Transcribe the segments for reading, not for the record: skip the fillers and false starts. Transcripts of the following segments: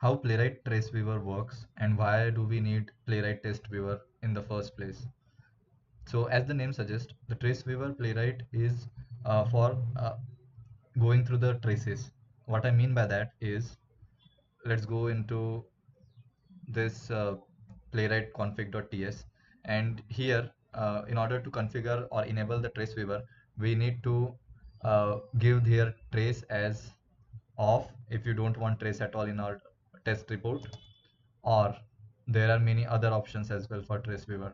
how Playwright TraceViewer works and why do we need Playwright TraceViewer in the first place. So as the name suggests, the TraceViewer Playwright is for going through the traces. What I mean by that is, let's go into this playwright.config.ts, and here in order to configure or enable the TraceViewer, we need to give here trace as off if you don't want trace at all in our test report, or there are many other options as well for TraceViewer.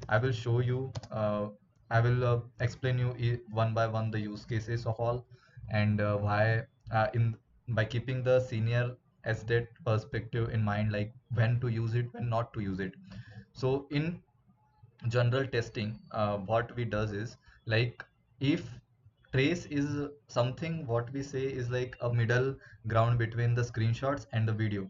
I will show you, I will explain you one by one the use cases of all, and why in by keeping the senior SDET perspective in mind, like when to use it, when not to use it. So in general testing, what we does is, like, if trace is something, what we say is like a middle ground between the screenshots and the video,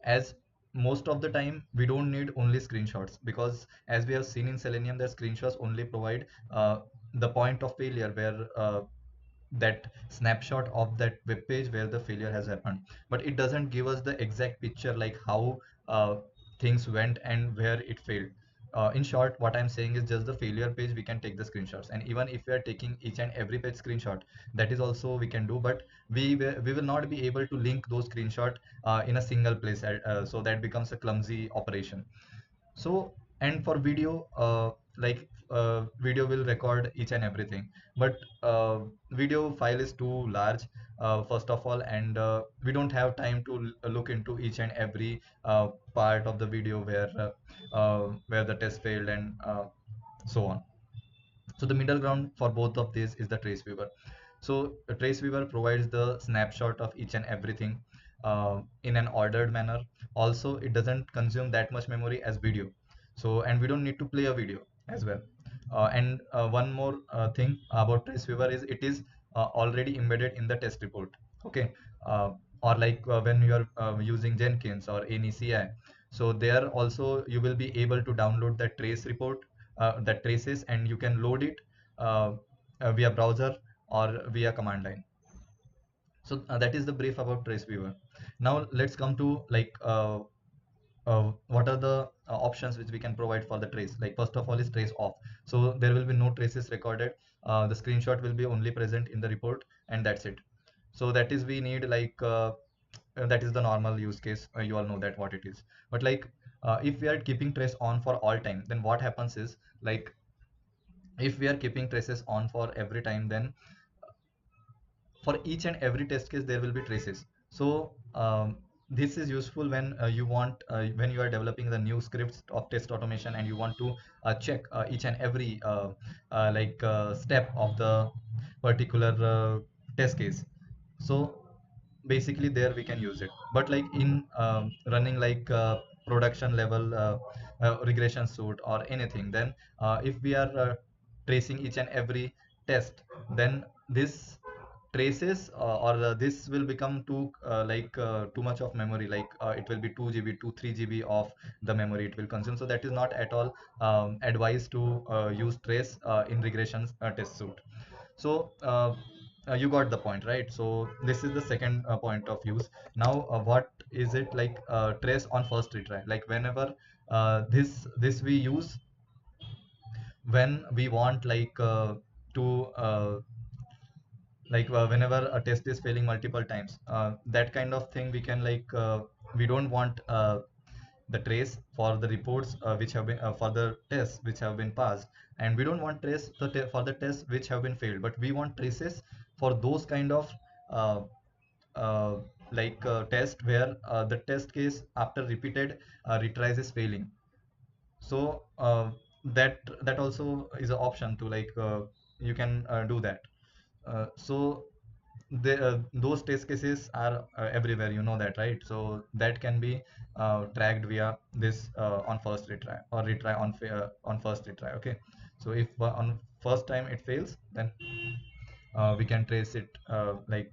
as most of the time we don't need only screenshots, because as we have seen in Selenium, the screenshots only provide the point of failure, where that snapshot of that web page where the failure has happened, but it doesn't give us the exact picture, like how things went and where it failed. In short, what I'm saying is just the failure page we can take the screenshots, and even if we are taking each and every page screenshot, that is also we can do, but we will not be able to link those screenshot in a single place, so that becomes a clumsy operation. So, and for video, video will record each and everything, but video file is too large, first of all, and we don't have time to look into each and every part of the video where the test failed, and so on. So the middle ground for both of these is the TraceViewer. So TraceViewer provides the snapshot of each and everything in an ordered manner. Also, it doesn't consume that much memory as video. So, and we don't need to play a video as well. And one more thing about TraceViewer is it is already embedded in the test report. Okay. Uh, or like when you are using Jenkins or any CI. So there also you will be able to download the trace report that traces, and you can load it uh, via browser or via command line. So that is the brief about TraceViewer. Now let's come to, like, what are the options which we can provide for the trace. Like, first of all is trace off, so there will be no traces recorded, the screenshot will be only present in the report, and that's it. So that is we need, like, that is the normal use case, you all know that what it is. But like, if we are keeping trace on for all time, then what happens is, like, if we are keeping traces on for every time, then for each and every test case there will be traces. So this is useful when you want when you are developing the new scripts of test automation, and you want to check each and every step of the particular test case. So basically there we can use it, but like in running like production level regression suite or anything, then if we are tracing each and every test, then this traces this will become too much of memory, like it will be 2 GB to 3 GB of the memory it will consume. So that is not at all advised to use trace in regression test suite. So you got the point, right? So this is the second point of use. Now what is it, like trace on first retry, like whenever this we use when we want, like to whenever a test is failing multiple times, that kind of thing we can, like we don't want the trace for the reports which have been for the tests which have been passed, and we don't want trace for the tests which have been failed, but we want traces for those kind of uh, uh, test where the test case after repeated retries is failing. So that also is an option to, like you can do that. So those test cases are everywhere, you know that, right? So that can be tracked via this on first retry, or retry on first retry. Okay, so if on first time it fails, then we can trace it, like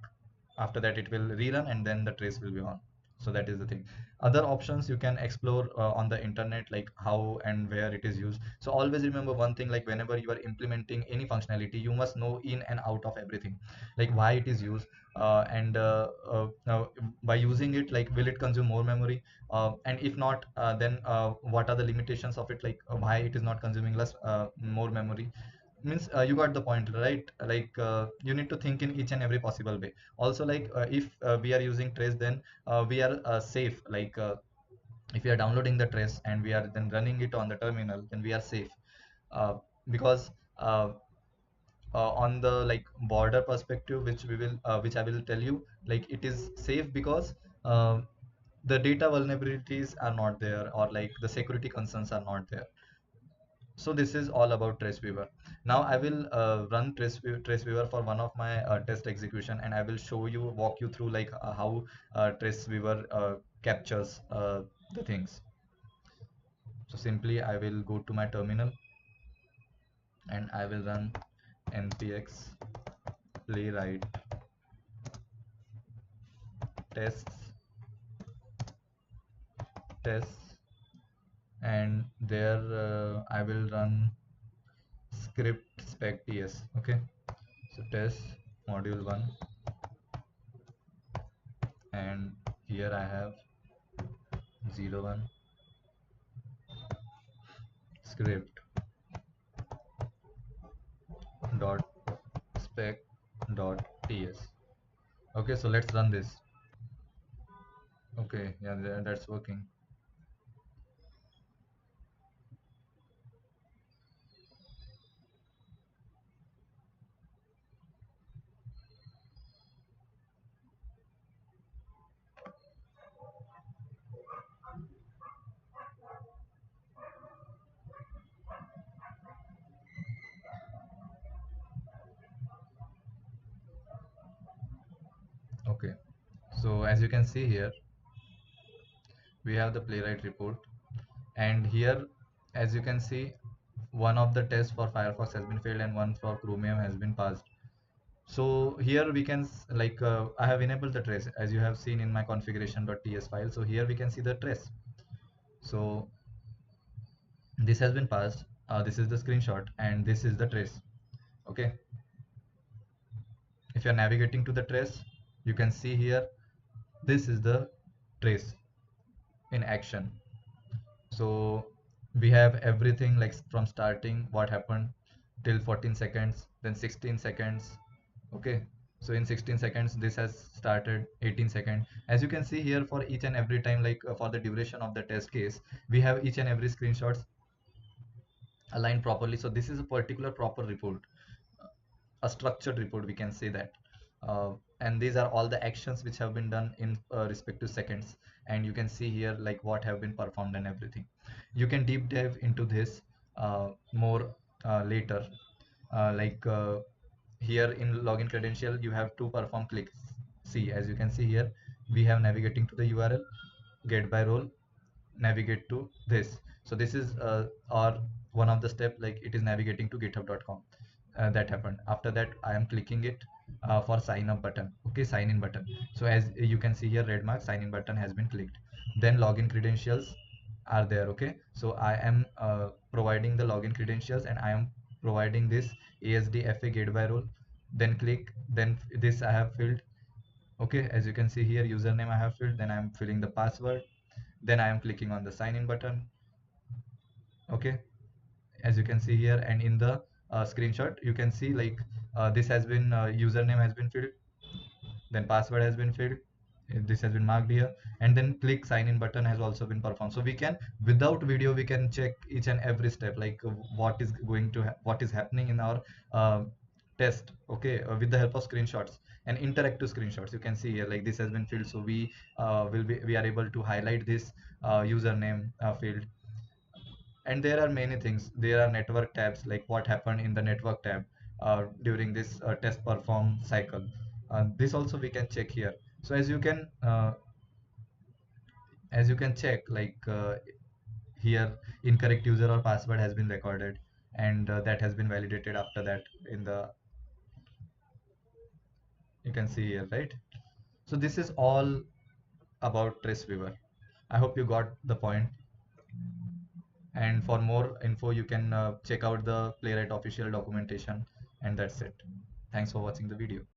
after that it will rerun, and then the trace will be on. So that is the thing. Other options you can explore on the internet, like how and where it is used. So always remember one thing, like whenever you are implementing any functionality, you must know in and out of everything, like why it is used, and now by using it, like will it consume more memory, and if not, then what are the limitations of it, like why it is not consuming less more memory. Means you got the point, right? Like you need to think in each and every possible way. Also, like if we are using trace, then we are safe. Like if we are downloading the trace and we are then running it on the terminal, then we are safe, uh, because on the like border perspective, which I will tell you, like it is safe because uh, the data vulnerabilities are not there, or like the security concerns are not there. So this is all about TraceViewer. Now I will run TraceViewer for one of my test execution, and I will walk you through like how TraceViewer captures the things. So simply I will go to my terminal and I will run npx playwright tests tests, and there I will run script spec ts. Okay, so test module 1, and here I have 01 script dot spec dot ts. Okay, so let's run this. Okay, yeah, that's working. Okay, so as you can see here, we have the playwright report, and here, as you can see, one of the tests for Firefox has been failed and one for Chromium has been passed. So here we can like I have enabled the trace, as you have seen in my configuration.ts file. So here we can see the trace. So this has been passed. This is the screenshot and this is the trace. Okay, if you're navigating to the trace, you can see here, this is the trace in action. So we have everything, like from starting what happened till 14 seconds, then 16 seconds. Okay, so in 16 seconds this has started, 18 seconds. As you can see here, for each and every time, like for the duration of the test case, we have each and every screenshots aligned properly. So this is a particular proper report, a structured report, we can say that. And these are all the actions which have been done in respective seconds, and you can see here like what have been performed and everything. You can deep dive into this more later. Like here in login credential, you have to perform clicks. See, as you can see here, we have navigating to the URL, get by role, navigate to this. So this is our one of the step, like it is navigating to github.com. That happened. After that, I am clicking it for sign up button. Okay, sign in button. So as you can see here, red mark, sign in button has been clicked. Then login credentials are there. Okay, so I am providing the login credentials, and I am providing this ASDFA gateway role. Then click, then this I have filled. Okay, as you can see here, username I have filled, then I am filling the password, then I am clicking on the sign in button. Okay, as you can see here, and in the screenshot you can see like this has been username has been filled, then password has been filled, this has been marked here, and then click sign in button has also been performed. So we can, without video, we can check each and every step, like what is going to what is happening in our uh, test. Okay, with the help of screenshots and interactive screenshots, you can see here like this has been filled. So we are able to highlight this username field. And there are many things. There are network tabs, like what happened in the network tab during this test perform cycle. This also we can check here. So as you can check, like here, incorrect user or password has been recorded, and that has been validated after that in the, you can see here, right? So this is all about TraceViewer. I hope you got the point. And for more info, you can check out the Playwright official documentation. And that's it. Thanks for watching the video.